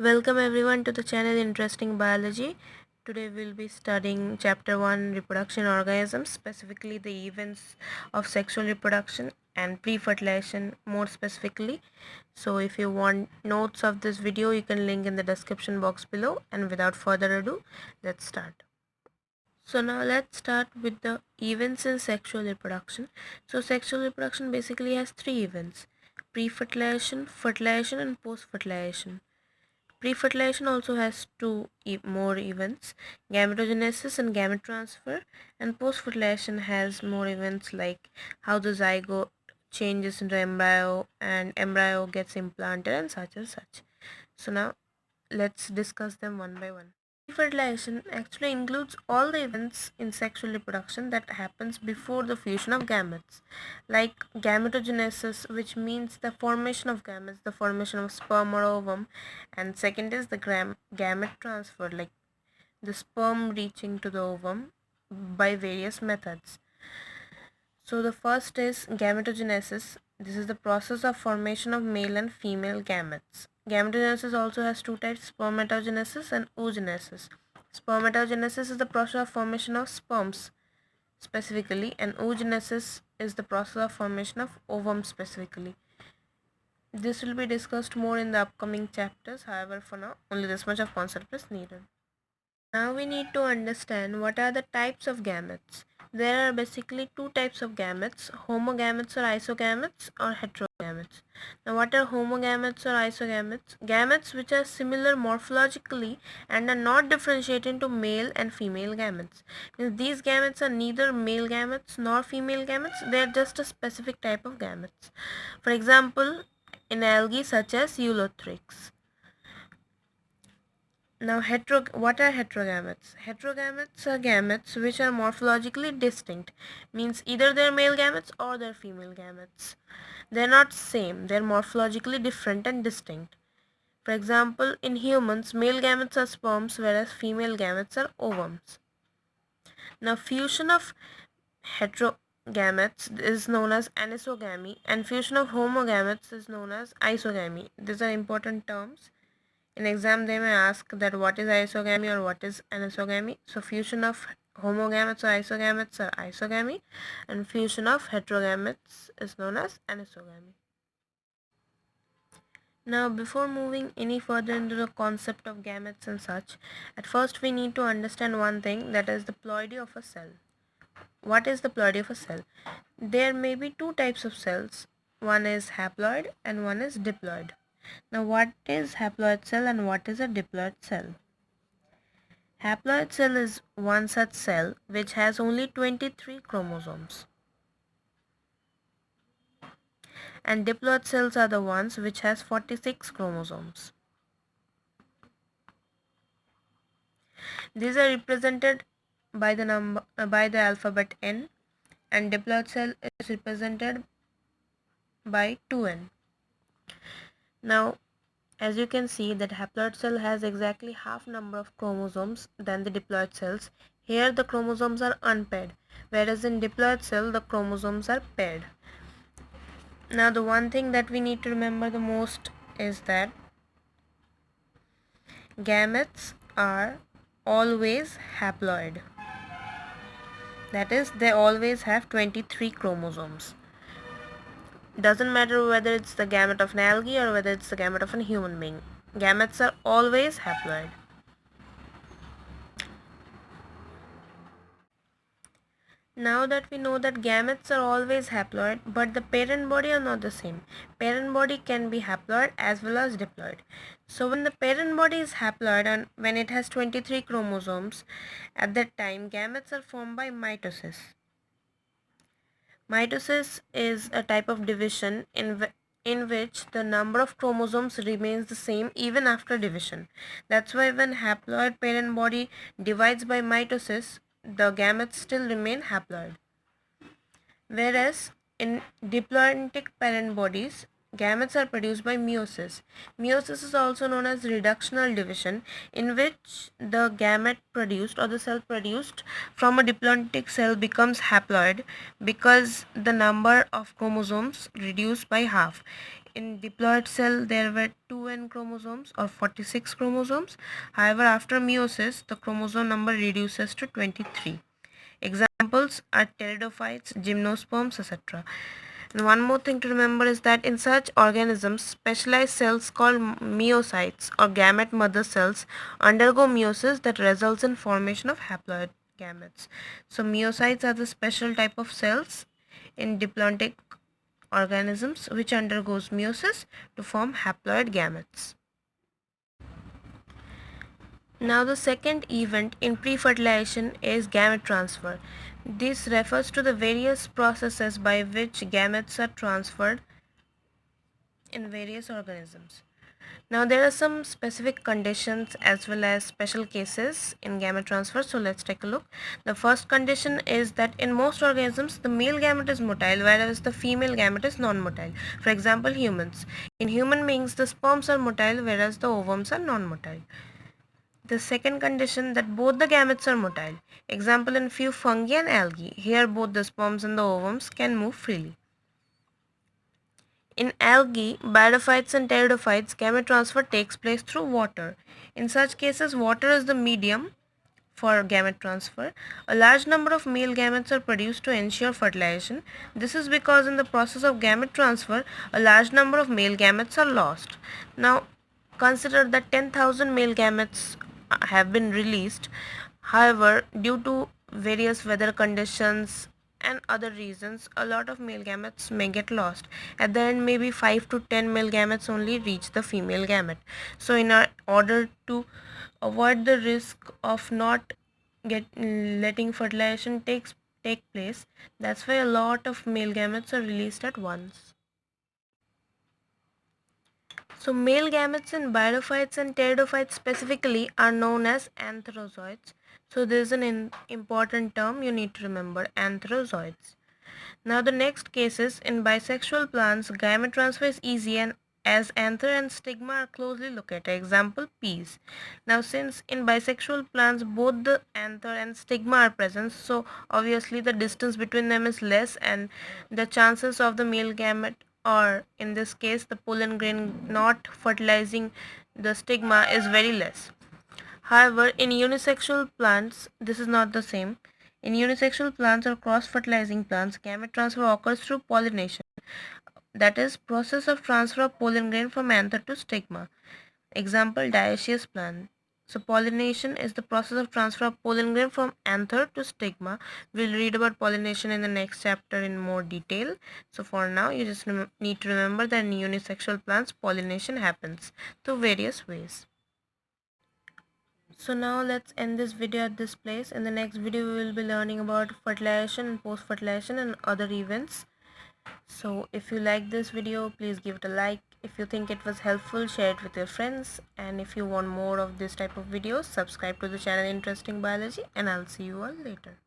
Welcome everyone to the channel Interesting Biology. Today we'll be studying chapter 1 reproduction organisms, specifically the events of sexual reproduction and pre-fertilization more specifically. So if you want notes of this video, you can link in the description box below, and without further ado, let's start. So now let's start with the events in sexual reproduction. So sexual reproduction basically has three events: pre-fertilization, fertilization and post-fertilization. Pre-fertilization also has two more events: gametogenesis and gamete transfer, and post-fertilization has more events like how the zygote changes into embryo and embryo gets implanted and such and such. So now let's discuss them one by one. Fertilization actually includes all the events in sexual reproduction that happens before the fusion of gametes, like gametogenesis, which means the formation of gametes, the formation of sperm or ovum, and second is the gamete transfer, like the sperm reaching to the ovum by various methods. So the first is gametogenesis. This is the process of formation of male and female gametes. Gametogenesis also has two types: spermatogenesis and oogenesis. Spermatogenesis is the process of formation of sperms specifically, and oogenesis is the process of formation of ovum specifically. This will be discussed more in the upcoming chapters. However, for now, only this much of concept is needed. Now we need to understand what are the types of gametes. There are basically two types of gametes: homogametes or isogametes, or heterogametes. Now what are homogametes or isogametes? Gametes which are similar morphologically and are not differentiated into male and female gametes. These gametes are neither male gametes nor female gametes, they are just a specific type of gametes. For example, in algae such as Eulothrix. Now, what are heterogametes? Heterogametes are gametes which are morphologically distinct, means either they're male gametes or they're female gametes. They're not same, they're morphologically different and distinct. For example, in humans, male gametes are sperms whereas female gametes are ovums. Now, fusion of heterogametes is known as anisogamy, and fusion of homogametes is known as isogamy. These are important terms. In exam, they may ask that what is isogamy or what is anisogamy. So fusion of homogametes or isogametes are isogamy, and fusion of heterogametes is known as anisogamy. Now, before moving any further into the concept of gametes and such, at first we need to understand one thing, that is the ploidy of a cell. What is the ploidy of a cell? There may be two types of cells. One is haploid and one is diploid. Now, what is haploid cell and what is a diploid cell? Haploid cell is one such cell which has only 23 chromosomes. And diploid cells are the ones which has 46 chromosomes. These are represented by the alphabet N, and diploid cell is represented by 2N. Now, as you can see that haploid cell has exactly half number of chromosomes than the diploid cells. Here the chromosomes are unpaired, whereas in diploid cell the chromosomes are paired. Now the one thing that we need to remember the most is that gametes are always haploid. That is, they always have 23 chromosomes. Doesn't matter whether it's the gamete of an algae or whether it's the gamete of a human being. Gametes are always haploid. Now that we know that gametes are always haploid, but the parent body are not the same. Parent body can be haploid as well as diploid. So when the parent body is haploid and when it has 23 chromosomes, at that time gametes are formed by mitosis. Mitosis is a type of division in which the number of chromosomes remains the same even after division. That's why when haploid parent body divides by mitosis, the gametes still remain haploid. Whereas in diploidic parent bodies, gametes are produced by meiosis. Meiosis is also known as reductional division, in which the gamete produced or the cell produced from a diploidic cell becomes haploid because the number of chromosomes reduced by half. in diploid cell there were 2n chromosomes or 46 chromosomes. However, after meiosis, the chromosome number reduces to 23. Examples are pteridophytes, gymnosperms, etc. And one more thing to remember is that in such organisms, specialized cells called myocytes or gamete mother cells undergo meiosis that results in formation of haploid gametes. So myocytes are the special type of cells in diploid organisms which undergoes meiosis to form haploid gametes. Now the second event in pre-fertilization is gamete transfer. This refers to the various processes by which gametes are transferred in various organisms. Now there are some specific conditions as well as special cases in gamete transfer, so let's take a look. The first condition is that in most organisms the male gamete is motile whereas the female gamete is non-motile. For example, humans. In human beings the sperms are motile whereas the ovums are non-motile. The second condition that both the gametes are motile. Example in few fungi and algae. Here both the sperms and the ovums can move freely. In algae, biotophytes and pteridophytes, gamete transfer takes place through water. In such cases, water is the medium for gamete transfer. A large number of male gametes are produced to ensure fertilization. This is because in the process of gamete transfer, a large number of male gametes are lost. Now, consider that 10,000 male gametes have been released. However, due to various weather conditions and other reasons, a lot of male gametes may get lost. At the end, maybe 5 to 10 male gametes only reach the female gamete. So in order to avoid the risk of not letting fertilization take place, that's why a lot of male gametes are released at once. So male gametes in biotophytes and pteridophytes specifically are known as antherozoids. So this is an important term you need to remember, antherozoids. Now the next case is in bisexual plants, gamete transfer is easy and as anther and stigma are closely located. Example, peas. Now since in bisexual plants both the anther and stigma are present, so obviously the distance between them is less and the chances of the male gamete or in this case the pollen grain not fertilizing the stigma is very less. However, in unisexual plants, this is not the same. In unisexual plants or cross-fertilizing plants, gamete transfer occurs through pollination. That is, process of transfer of pollen grain from anther to stigma. Example, dioecious plant. So pollination is the process of transfer of pollen grain from anther to stigma. We'll read about pollination in the next chapter in more detail. So for now, you just need to remember that in unisexual plants, pollination happens through various ways. So now let's end this video at this place. In the next video we will be learning about fertilization and post-fertilization and other events. So if you like this video, please give it a like. If you think it was helpful, share it with your friends. And if you want more of this type of videos, subscribe to the channel Interesting Biology, and I'll see you all later.